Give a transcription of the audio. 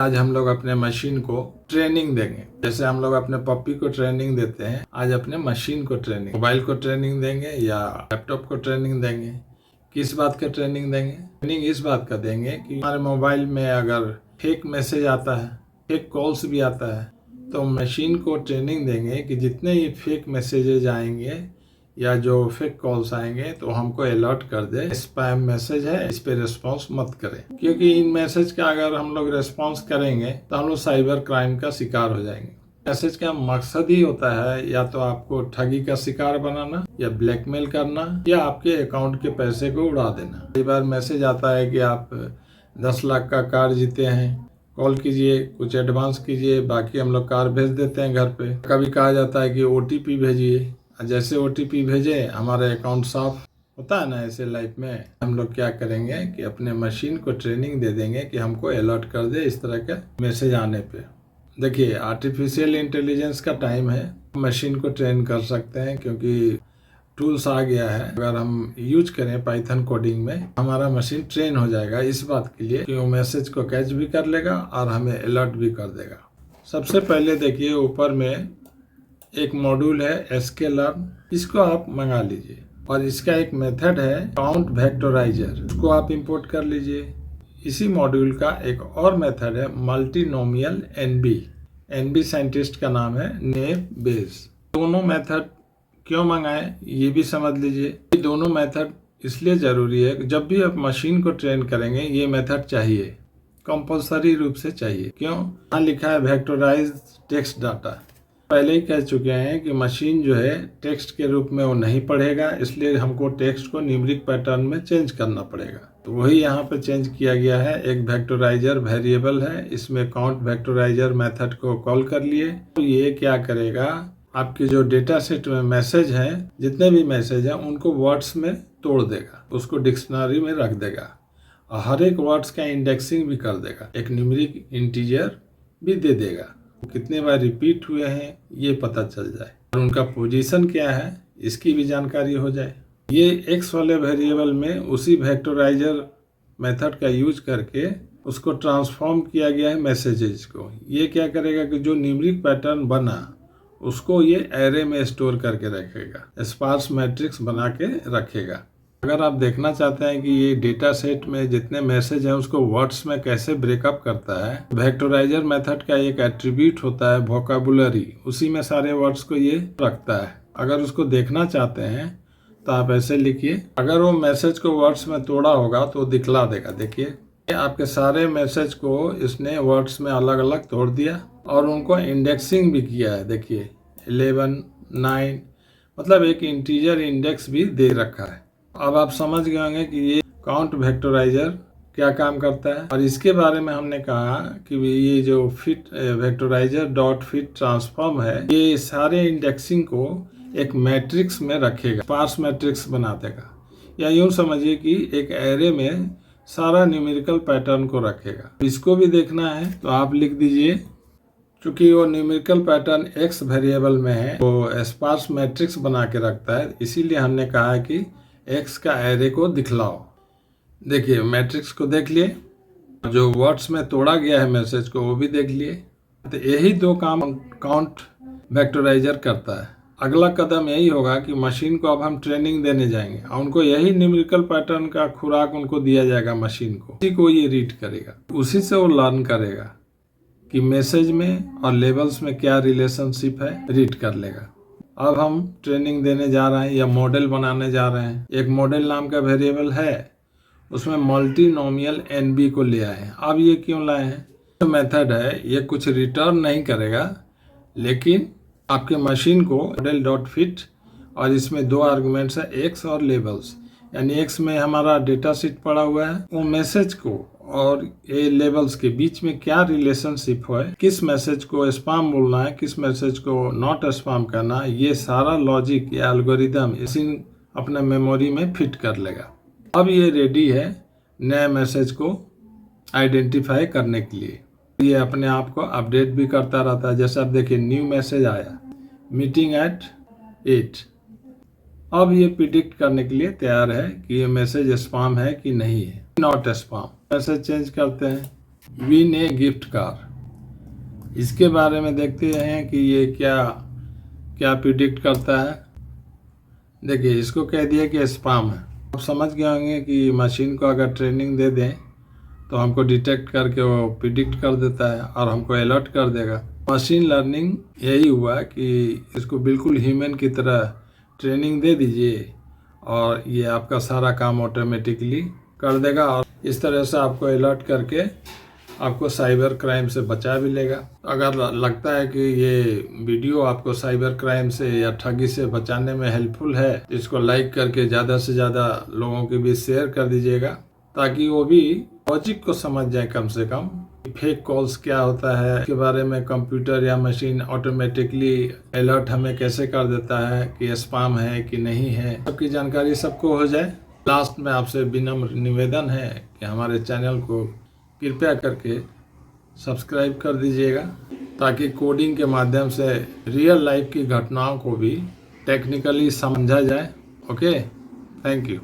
आज हम लोग अपने मशीन को ट्रेनिंग देंगे। जैसे हम लोग अपने पप्पी को ट्रेनिंग देते हैं, आज अपने मशीन को ट्रेनिंग, मोबाइल को ट्रेनिंग देंगे या लैपटॉप को ट्रेनिंग देंगे। किस बात का ट्रेनिंग देंगे? ट्रेनिंग इस बात का देंगे कि हमारे मोबाइल में अगर फेक मैसेज आता है, फेक कॉल्स भी आता है, तो मशीन को ट्रेनिंग देंगे कि जितने ये फेक मैसेजेज आएंगे या जो फेक कॉल्स आएंगे तो हमको अलर्ट कर दे, स्पैम मैसेज है, इस पे रिस्पॉन्स मत करें। क्योंकि इन मैसेज का अगर हम लोग रिस्पॉन्स करेंगे तो हम लोग साइबर क्राइम का शिकार हो जाएंगे। मैसेज का मकसद ही होता है या तो आपको ठगी का शिकार बनाना, या ब्लैकमेल करना, या आपके अकाउंट के पैसे को उड़ा देना। कई बार मैसेज आता है कि आप 10 लाख का कार जीते हैं, कॉल कीजिए, कुछ एडवांस कीजिए, बाकी हम लोग कार भेज देते हैं घर पे। कभी कहा जाता है कि OTP भेजिए, जैसे OTP भेजे हमारे अकाउंट साफ होता है ना। ऐसे लाइफ में हम लोग क्या करेंगे कि अपने मशीन को ट्रेनिंग दे देंगे कि हमको अलर्ट कर दे इस तरह का मैसेज आने पे। देखिए, आर्टिफिशियल इंटेलिजेंस का टाइम है, मशीन को ट्रेन कर सकते हैं क्योंकि टूल्स आ गया है। अगर हम यूज करें पाइथन कोडिंग में, हमारा मशीन ट्रेन हो जाएगा इस बात के लिए कि वो मैसेज को कैच भी कर लेगा और हमें अलर्ट भी कर देगा। सबसे पहले देखिए, ऊपर में एक मॉड्यूल है sklearn, इसको आप मंगा लीजिए और इसका एक मेथड है काउंट वेक्टोराइजर, उसको आप इंपोर्ट कर लीजिए। इसी मॉड्यूल का एक और मेथड है मल्टीनोमियल NB साइंटिस्ट का नाम है नेव बेस। दोनों मेथड क्यों मंगाएं ये भी समझ लीजिए। ये दोनों मेथड इसलिए जरूरी है कि जब भी आप मशीन को ट्रेन करेंगे ये मेथड चाहिए, कंपल्सरी रूप से चाहिए। क्यों? यहाँ लिखा है वेक्टोराइज टेक्स्ट डाटा। पहले ही कह चुके हैं कि मशीन जो है टेक्स्ट के रूप में वो नहीं पढ़ेगा, इसलिए हमको टेक्स्ट को न्यूमेरिक पैटर्न में चेंज करना पड़ेगा। तो वही यहाँ पे चेंज किया गया है। एक वेक्टोराइजर वेरिएबल है, इसमें काउंट वेक्टोराइजर मेथड को कॉल कर लिए। तो ये क्या करेगा, आपके जो डेटा सेट में मैसेज हैं, जितने भी मैसेज हैं उनको वर्ड्स में तोड़ देगा, उसको डिक्शनरी में रख देगा और हर एक वर्ड्स का इंडेक्सिंग भी कर देगा, एक न्यूमेरिक इंटीजर भी दे देगा, कितने बार रिपीट हुए हैं ये पता चल जाए और उनका पोजीशन क्या है इसकी भी जानकारी हो जाए। ये एक्स वाले वेरिएबल में उसी वेक्टोराइजर मेथड का यूज करके उसको ट्रांसफॉर्म किया गया है मैसेजेस को। ये क्या करेगा कि जो न्यूमेरिक पैटर्न बना उसको ये एरे में स्टोर करके रखेगा, स्पार्स मैट्रिक्स बना के रखेगा। अगर आप देखना चाहते हैं कि ये डेटा सेट में जितने मैसेज हैं उसको वर्ड्स में कैसे ब्रेकअप करता है, वेक्टोराइजर मेथड का एक एट्रीब्यूट होता है वोकैबुलरी, उसी में सारे वर्ड्स को ये रखता है। अगर उसको देखना चाहते हैं तो आप ऐसे लिखिए, अगर वो मैसेज को वर्ड्स में तोड़ा होगा तो दिखला देगा। देखिए, आपके सारे मैसेज को इसने वर्ड्स में अलग अलग तोड़ दिया और उनको इंडेक्सिंग भी किया है। देखिए 11, 9, मतलब एक इंटीजर इंडेक्स भी दे रखा है। अब आप समझ गए होंगे कि ये काउंट वेक्टोराइजर क्या काम करता है। और इसके बारे में हमने कहा कि ये जो फिट वेक्टोराइजर डॉट फिट ट्रांसफॉर्म है, ये सारे इंडेक्सिंग को एक मैट्रिक्स में रखेगा, स्पार्स मैट्रिक्स बना देगा। या यूं समझिए कि एक एरे में सारा न्यूमेरिकल पैटर्न को रखेगा। इसको भी देखना है तो आप लिख दीजिए, चूंकि वो न्यूमेरिकल पैटर्न एक्स वेरिएबल में है, वो स्पार्स मैट्रिक्स बना के रखता है, इसीलिए हमने कहा है कि एक्स का एरे को दिखलाओ। देखिए, मैट्रिक्स को देख लिए, जो वर्ड्स में तोड़ा गया है मैसेज को वो भी देख लिए। तो यही दो काम काउंट वेक्टोराइजर करता है। अगला कदम यही होगा कि मशीन को अब हम ट्रेनिंग देने जाएंगे और उनको यही न्यूमेरिकल पैटर्न का खुराक उनको दिया जाएगा मशीन को, उसी को ये रीड करेगा, उसी से वो लर्न करेगा कि मैसेज में और लेबल्स में क्या रिलेशनशिप है, रीड कर लेगा। अब हम ट्रेनिंग देने जा रहे हैं या मॉडल बनाने जा रहे हैं। एक मॉडल नाम का वेरिएबल है, उसमें मल्टीनोमियल NB को ले आए हैं। अब ये क्यों लाए हैं? जो मेथड है ये कुछ रिटर्न नहीं करेगा, लेकिन आपके मशीन को मॉडल डॉट फिट, और इसमें दो आर्गुमेंट्स है एक्स और लेबल्स, यानी एक्स में हमारा डेटा सेट पड़ा हुआ है, वो मैसेज को और ये लेबल्स के बीच में क्या रिलेशनशिप है, किस मैसेज को स्पैम बोलना है, किस मैसेज को नॉट स्पैम करना है, ये सारा लॉजिक या एल्गोरिदम इसी अपने मेमोरी में फिट कर लेगा। अब ये रेडी है नए मैसेज को आइडेंटिफाई करने के लिए। ये अपने आप को अपडेट भी करता रहता है। जैसे आप देखिए, न्यू मैसेज आया, मीटिंग एट 8। अब ये प्रिडिक्ट करने के लिए तैयार है कि ये मैसेज स्पैम है कि नहीं है, नॉट स्पैम। मैसेज चेंज करते हैं, विन ए गिफ्ट कार। इसके बारे में देखते हैं कि ये क्या क्या प्रिडिक्ट करता है। देखिए, इसको कह दिया कि स्पैम है। आप समझ गए होंगे कि मशीन को अगर ट्रेनिंग दे दें तो हमको डिटेक्ट करके वो प्रिडिक्ट कर देता है और हमको अलर्ट कर देगा। मशीन लर्निंग यही हुआ कि इसको बिल्कुल ह्यूमन की तरह ट्रेनिंग दे दीजिए और ये आपका सारा काम ऑटोमेटिकली कर देगा और इस तरह से आपको अलर्ट करके आपको साइबर क्राइम से बचा भी लेगा। अगर लगता है कि ये वीडियो आपको साइबर क्राइम से या ठगी से बचाने में हेल्पफुल है, इसको लाइक करके ज़्यादा से ज़्यादा लोगों के बीच शेयर कर दीजिएगा ताकि वो भी लॉजिक को समझ जाए। कम से कम फेक कॉल्स क्या होता है इसके बारे में कंप्यूटर या मशीन ऑटोमेटिकली अलर्ट हमें कैसे कर देता है कि स्पैम है कि नहीं है, सबकी जानकारी सबको हो जाए। लास्ट में आपसे विनम्र निवेदन है कि हमारे चैनल को कृपया करके सब्सक्राइब कर दीजिएगा ताकि कोडिंग के माध्यम से रियल लाइफ की घटनाओं को भी टेक्निकली समझा जाए। Okay, thank you.